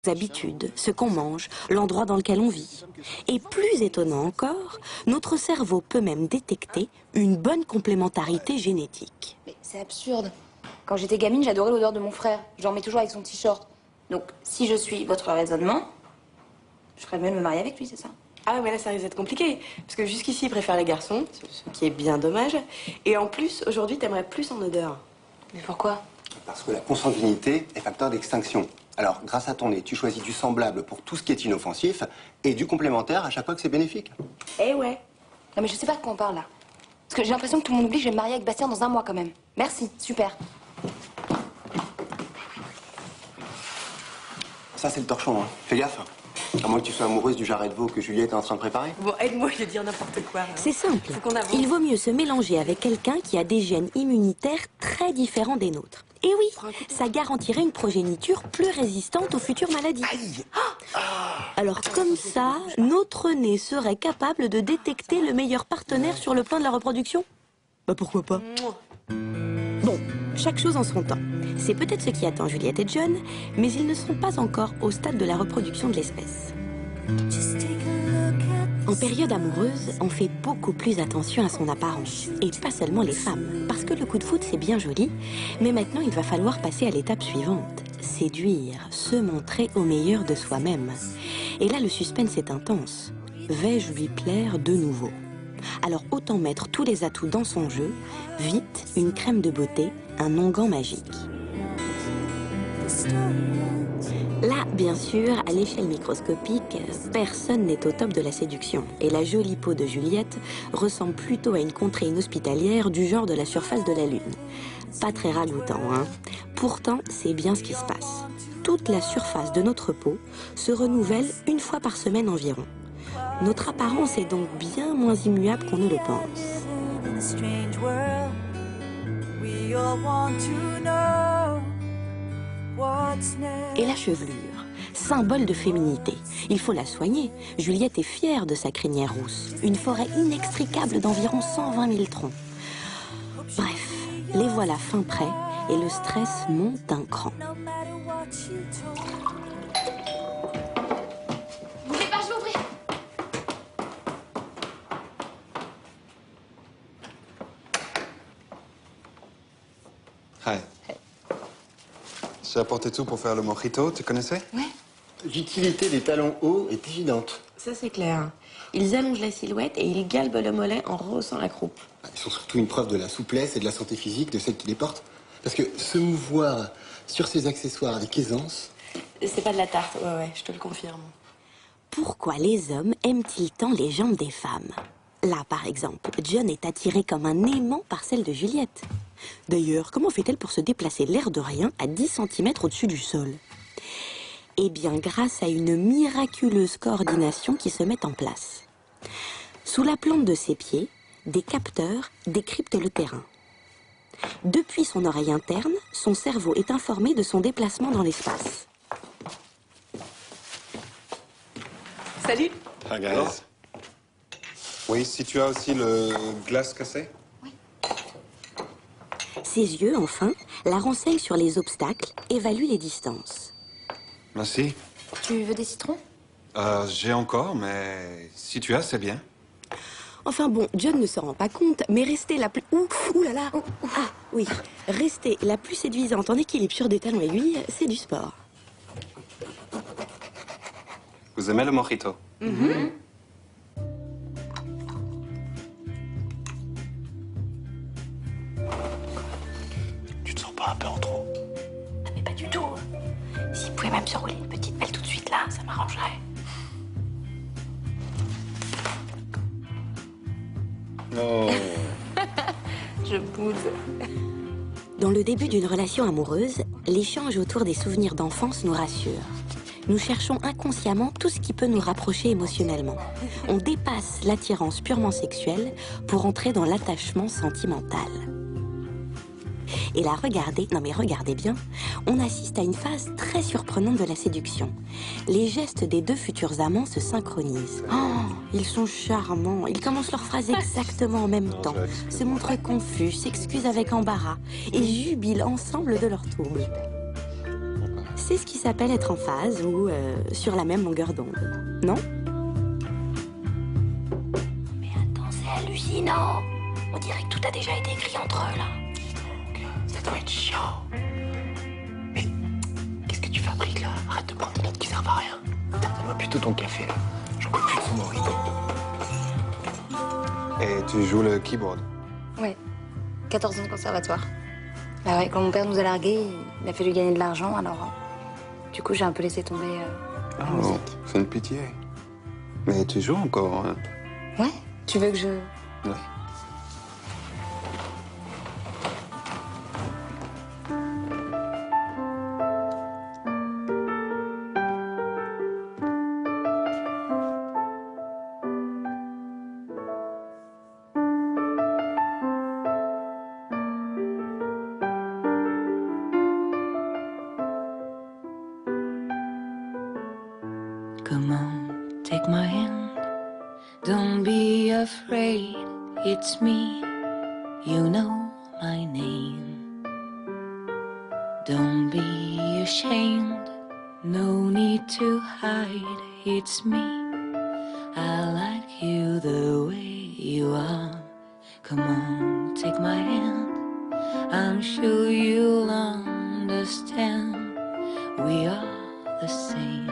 habitudes, ce qu'on mange, l'endroit dans lequel on vit. Et plus étonnant encore, notre cerveau peut même détecter une bonne complémentarité génétique. Mais c'est absurde. Quand j'étais gamine, j'adorais l'odeur de mon frère. J'en mets toujours avec son t-shirt. Donc, si je suis votre raisonnement, je ferais mieux de me marier avec lui, c'est ça? Ah, mais là, ça risque d'être compliqué. Parce que jusqu'ici, il préfère les garçons, ce qui est bien dommage. Et en plus, aujourd'hui, t'aimerais plus en odeur. Mais pourquoi? Parce que la consanguinité est facteur d'extinction. Alors, grâce à ton nez, tu choisis du semblable pour tout ce qui est inoffensif et du complémentaire à chaque fois que c'est bénéfique. Eh ouais. Non, mais je sais pas de quoi on parle, là. Parce que j'ai l'impression que tout le monde oublie que je vais me marier avec Bastien dans 1 mois, quand même. Merci, super. Ça, c'est le torchon, hein. Fais gaffe. À moins que tu sois amoureuse du jarret de veau que Juliette est en train de préparer. Bon, aide-moi à dire n'importe quoi. C'est simple. Faut qu'on avance. Il vaut mieux se mélanger avec quelqu'un qui a des gènes immunitaires très différents des nôtres. Et oui, ça garantirait une progéniture plus résistante aux futures maladies. Aïe. Alors comme ça, notre nez serait capable de détecter le meilleur partenaire sur le plan de la reproduction? Bah pourquoi pas? Bon, chaque chose en son temps. C'est peut-être ce qui attend Juliette et John, mais ils ne sont pas encore au stade de la reproduction de l'espèce. En période amoureuse, on fait beaucoup plus attention à son apparence. Et pas seulement les femmes. Parce que le coup de foudre, c'est bien joli. Mais maintenant, il va falloir passer à l'étape suivante. Séduire, se montrer au meilleur de soi-même. Et là, le suspense est intense. Vais-je lui plaire de nouveau? Alors autant mettre tous les atouts dans son jeu. Vite, une crème de beauté, un onguent magique. Là, bien sûr, à l'échelle microscopique, personne n'est au top de la séduction. Et la jolie peau de Juliette ressemble plutôt à une contrée inhospitalière du genre de la surface de la Lune. Pas très ragoûtant, hein? Pourtant, c'est bien ce qui se passe. Toute la surface de notre peau se renouvelle 1 fois par semaine environ. Notre apparence est donc bien moins immuable qu'on ne le pense. Et la chevelure, symbole de féminité. Il faut la soigner. Juliette est fière de sa crinière rousse. Une forêt inextricable d'environ 120 000 troncs. Bref, les voilà fin prêts et le stress monte d'un cran. Bougez pas, je vais ouvrir. Hi. J'ai apporté tout pour faire le mojito, tu connaissais? Ouais. L'utilité des talons hauts est évidente. Ça, c'est clair. Ils allongent la silhouette et ils galbent le mollet en rehaussant la croupe. Ils sont surtout une preuve de la souplesse et de la santé physique de celle qui les porte. Parce que se mouvoir sur ces accessoires avec aisance... C'est pas de la tarte, ouais, je te le confirme. Pourquoi les hommes aiment-ils tant les jambes des femmes? Là, par exemple, John est attiré comme un aimant par celle de Juliette. D'ailleurs, comment fait-elle pour se déplacer l'air de rien à 10 cm au-dessus du sol? Eh bien, grâce à une miraculeuse coordination qui se met en place. Sous la plante de ses pieds, des capteurs décryptent le terrain. Depuis son oreille interne, son cerveau est informé de son déplacement dans l'espace. Salut. Hi guys. Oui, si tu as aussi le glace cassé. Ses yeux, enfin, la renseignent sur les obstacles, évaluent les distances. Merci. Tu veux des citrons? J'ai encore, mais si tu as, c'est bien. Enfin bon, John ne se rend pas compte, mais rester la plus... Ouh là là. Ah oui, rester la plus séduisante en équilibre sur des talons aiguilles, c'est du sport. Vous aimez le mojito? Tu te sens pas un peu en trop? Ah mais pas du tout. S'il pouvait même se rouler une petite pelle tout de suite là, ça m'arrangerait. Oh. Je boude. Dans le début d'une relation amoureuse, l'échange autour des souvenirs d'enfance nous rassure. Nous cherchons inconsciemment tout ce qui peut nous rapprocher émotionnellement. On dépasse l'attirance purement sexuelle pour entrer dans l'attachement sentimental. Et là, regardez, non mais regardez bien, on assiste à une phase très surprenante de la séduction. Les gestes des deux futurs amants se synchronisent. Oh, ils sont charmants, ils commencent leur phrase exactement en même temps, se montrent confus, s'excusent avec embarras et jubilent ensemble de leur trouble. C'est ce qui s'appelle être en phase ou sur la même longueur d'onde, non? Mais attends, c'est hallucinant. On dirait que tout a déjà été écrit entre eux, là. Ça doit être chiant. Mais qu'est-ce que tu fabriques là? Arrête de prendre des notes qui servent à rien. Donne-moi plutôt ton café là. J'en peux plus de ce mojito. Et tu joues le keyboard? Ouais. 14 ans de conservatoire. Bah ouais, quand mon père nous a largués, il a fallu gagner de l'argent, alors... Du coup, j'ai un peu laissé tomber la musique. C'est une pitié. Mais tu joues encore, hein? Ouais, tu veux que je... Ouais. Come on, take my hand. Don't be afraid, it's me. You know my name. Don't be ashamed, no need to hide, it's me. I like you the way you are. Come on, take my hand. I'm sure you'll understand. We are the same.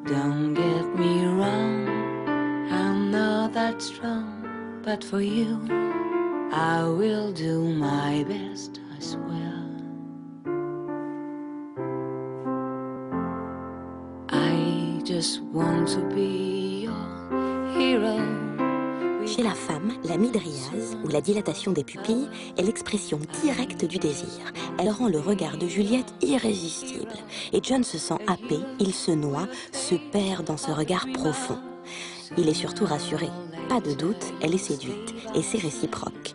Don't get me wrong, I'm not that strong, but for you, I will do my best, I swear. I just want to be your hero. Chez la femme, la mydriase, ou la dilatation des pupilles, est l'expression directe du désir. Elle rend le regard de Juliette irrésistible. Et John se sent happé, il se noie, se perd dans ce regard profond. Il est surtout rassuré. Pas de doute, elle est séduite. Et c'est réciproque.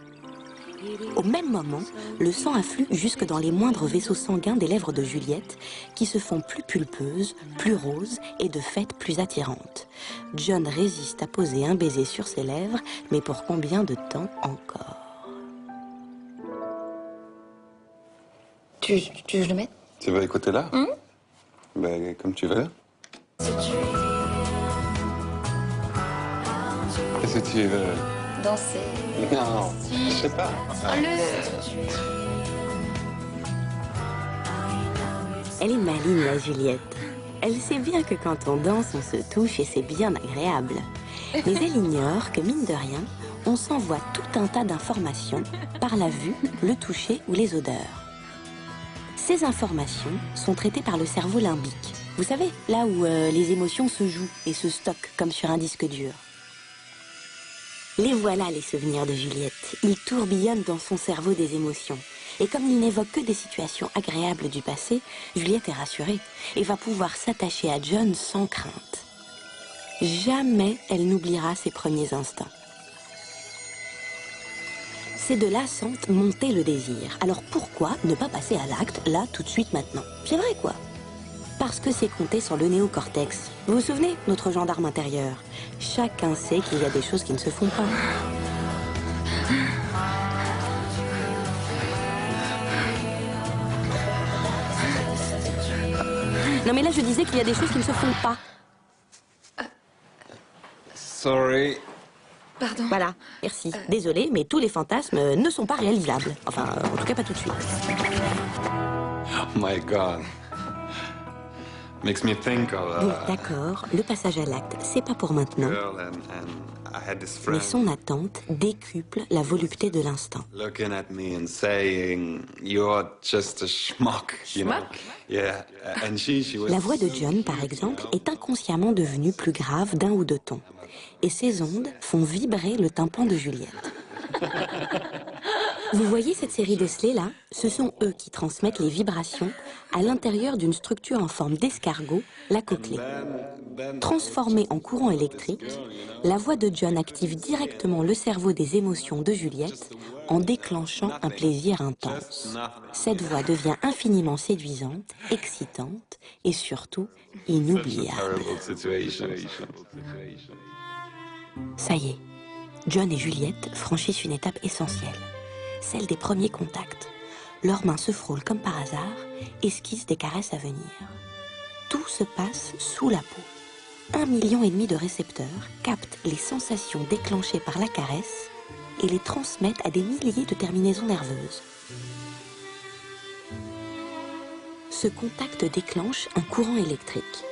Au même moment, le sang afflue jusque dans les moindres vaisseaux sanguins des lèvres de Juliette, qui se font plus pulpeuses, plus roses et de fait plus attirantes. John résiste à poser un baiser sur ses lèvres, mais pour combien de temps encore? Tu veux que je le mette? Tu veux écouter là? Ben, comme tu veux. Qu'est-ce que tu veux? Danser. Non, je sais pas. Elle est maligne, la Juliette. Elle sait bien que quand on danse, on se touche et c'est bien agréable. Mais elle ignore que, mine de rien, on s'envoie tout un tas d'informations par la vue, le toucher ou les odeurs. Ces informations sont traitées par le cerveau limbique. Vous savez, là où les émotions se jouent et se stockent comme sur un disque dur. Les voilà, les souvenirs de Juliette. Ils tourbillonnent dans son cerveau des émotions. Et comme il n'évoque que des situations agréables du passé, Juliette est rassurée et va pouvoir s'attacher à John sans crainte. Jamais elle n'oubliera ses premiers instants. Ces deux-là sentent monter le désir. Alors pourquoi ne pas passer à l'acte, là, tout de suite, maintenant? C'est vrai, quoi. Parce que c'est compté sur le néocortex. Vous vous souvenez, notre gendarme intérieur? Chacun sait qu'il y a des choses qui ne se font pas. Non mais là je disais qu'il y a des choses qui ne se font pas. Sorry. Pardon. Voilà, merci. Désolée, mais tous les fantasmes ne sont pas réalisables. Enfin, en tout cas pas tout de suite. Oh my God. Makes me think of Bon, d'accord, le passage à l'acte, c'est pas pour maintenant. girl and I had this Mais friend son attente décuple la volupté de l'instant. looking at me and saying, "You're just a schmuck," you know? Yeah, and she was. La voix de John, par exemple, est inconsciemment devenue plus grave d'un ou deux tons. Et ces ondes font vibrer le tympan de Juliette. Vous voyez cette série d'osselets là? Ce sont eux qui transmettent les vibrations à l'intérieur d'une structure en forme d'escargot, la cochlée. Transformée en courant électrique, la voix de John active directement le cerveau des émotions de Juliette en déclenchant un plaisir intense. Cette voix devient infiniment séduisante, excitante et surtout inoubliable. Terrible situation. Ça y est, John et Juliette franchissent une étape essentielle, celle des premiers contacts. leurs mains se frôlent comme par hasard, esquissent des caresses à venir. Tout se passe sous la peau. 1,5 million de récepteurs captent les sensations déclenchées par la caresse et les transmettent à des milliers de terminaisons nerveuses. Ce contact déclenche un courant électrique.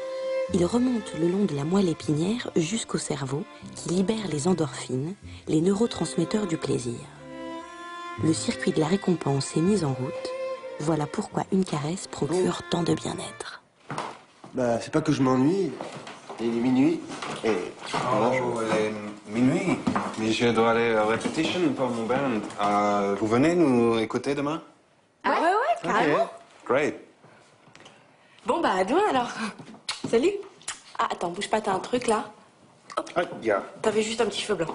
Il remonte le long de la moelle épinière jusqu'au cerveau qui libère les endorphines, les neurotransmetteurs du plaisir. Le circuit de la récompense est mis en route. Voilà pourquoi une caresse procure tant de bien-être. Bah, c'est pas que je m'ennuie. Il est minuit et... voilà, il est minuit. Mais je dois aller à répétition pour mon band. Vous venez nous écouter demain? Ah ouais, carrément. Ok, great. Bon, bah, à demain, alors. Salut. Ah, attends, bouge pas, t'as un truc, là. Hop. Ah, yeah. T'avais juste un petit cheveu blanc.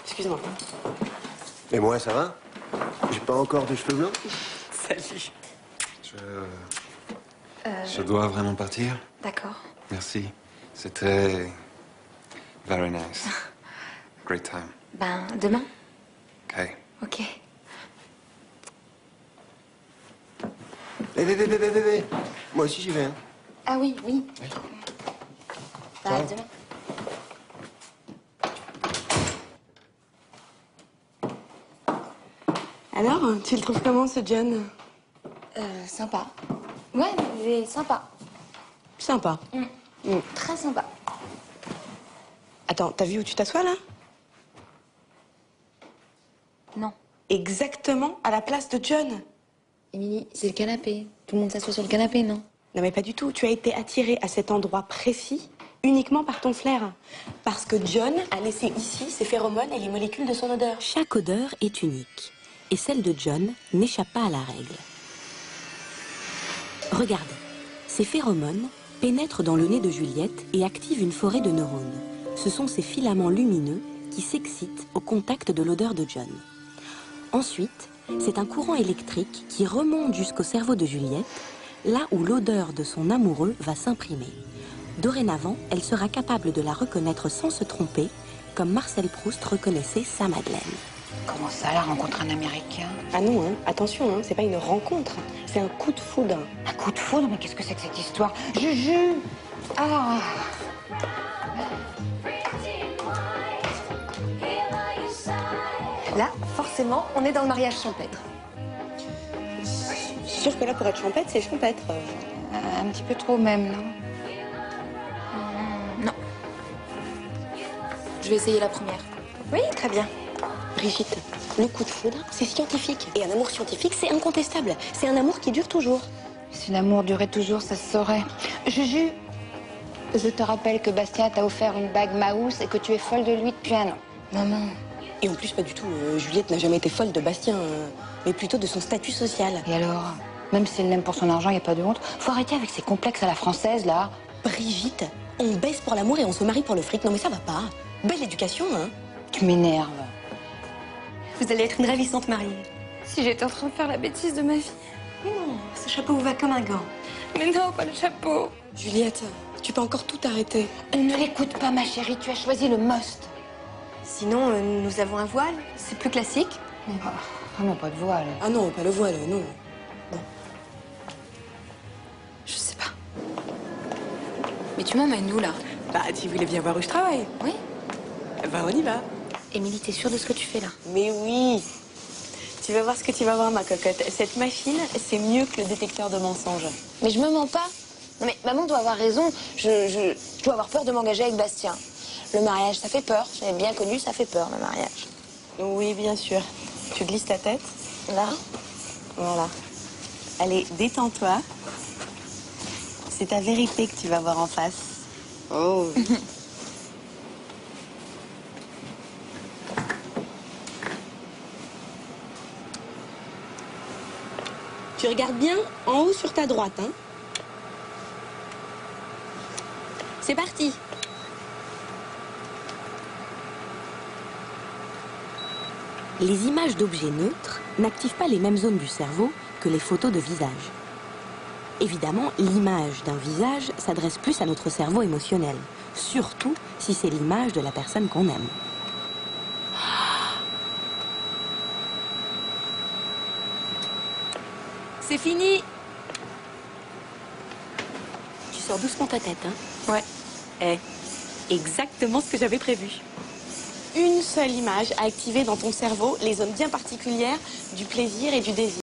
Excuse-moi. Et moi, ça va? J'ai pas encore de cheveux blancs? Salut. Je dois vraiment partir. D'accord. Merci. C'était very nice. Great time. Ben, demain. Ok. Ok. Bébé. Moi aussi, j'y vais. Hein. Ah oui. Bah, à demain. Alors, tu le trouves comment, ce John? Sympa. Ouais, il est sympa. Sympa. Très sympa. Attends, t'as vu où tu t'assois, là? Non. Exactement à la place de John. Émilie, c'est le canapé. Tout le monde s'assoit sur le canapé, non? Non, mais pas du tout. Tu as été attirée à cet endroit précis uniquement par ton flair. Parce que John a laissé ici ses phéromones et les molécules de son odeur. Chaque odeur est unique. Et celle de John n'échappe pas à la règle. Regardez, ces phéromones pénètrent dans le nez de Juliette et activent une forêt de neurones. Ce sont ces filaments lumineux qui s'excitent au contact de l'odeur de John. Ensuite, c'est un courant électrique qui remonte jusqu'au cerveau de Juliette, là où l'odeur de son amoureux va s'imprimer. Dorénavant, elle sera capable de la reconnaître sans se tromper, comme Marcel Proust reconnaissait sa Madeleine. Comment ça, elle a rencontré un Américain? Ah non, hein, attention, hein, c'est pas une rencontre, c'est un coup de foudre. Un coup de foudre? Mais qu'est-ce que c'est que cette histoire? Juju! Ah! Là, forcément, on est dans le mariage champêtre. Sûr que là, pour être champêtre, c'est champêtre. Un petit peu trop même, non? Non. Je vais essayer la première. Oui, très bien. Brigitte, le coup de foudre, c'est scientifique. Et un amour scientifique, c'est incontestable. C'est un amour qui dure toujours. Si l'amour durait toujours, ça se saurait. Juju, je te rappelle que Bastien t'a offert une bague Maus et que tu es folle de lui depuis un an. Maman. Et en plus, pas du tout. Juliette n'a jamais été folle de Bastien, mais plutôt de son statut social. Et alors? Même si elle l'aime pour son argent, il n'y a pas de honte. Faut arrêter avec ces complexes à la française, là. Brigitte, on baisse pour l'amour et on se marie pour le fric. Non mais ça va pas. Belle éducation, hein. Tu m'énerves. Vous allez être une ravissante mariée. Si j'étais en train de faire la bêtise de ma vie. Mais non, ce chapeau vous va comme un gant. Mais non, pas le chapeau. Juliette, tu peux encore tout arrêter. Ne l'écoute pas, ma chérie. Tu as choisi le must. Sinon, nous avons un voile. C'est plus classique. Mais vraiment pas de voile. Ah non, pas le voile, non. Bon. Je sais pas. Mais tu m'emmènes où, là? Bah, tu voulais bien voir où je travaille. Oui. Bah, on y va. Émilie, t'es sûre de ce que tu fais, là? Mais oui. Tu vas voir ce que tu vas voir, ma cocotte. Cette machine, c'est mieux que le détecteur de mensonges. Mais je me mens pas. Non, mais maman doit avoir raison. Je dois avoir peur de m'engager avec Bastien. Le mariage, ça fait peur. J'avais bien connu, ça fait peur, le mariage. Oui, bien sûr. Tu glisses ta tête. Là? Voilà. Allez, détends-toi. C'est ta vérité que tu vas voir en face. Oh. Tu regardes bien en haut sur ta droite, hein. C'est parti. Les images d'objets neutres n'activent pas les mêmes zones du cerveau que les photos de visage. Évidemment, l'image d'un visage s'adresse plus à notre cerveau émotionnel, surtout si c'est l'image de la personne qu'on aime. C'est fini. Tu sors doucement ta tête, hein? Ouais. Exactement ce que j'avais prévu. Une seule image à activer dans ton cerveau les zones bien particulières du plaisir et du désir.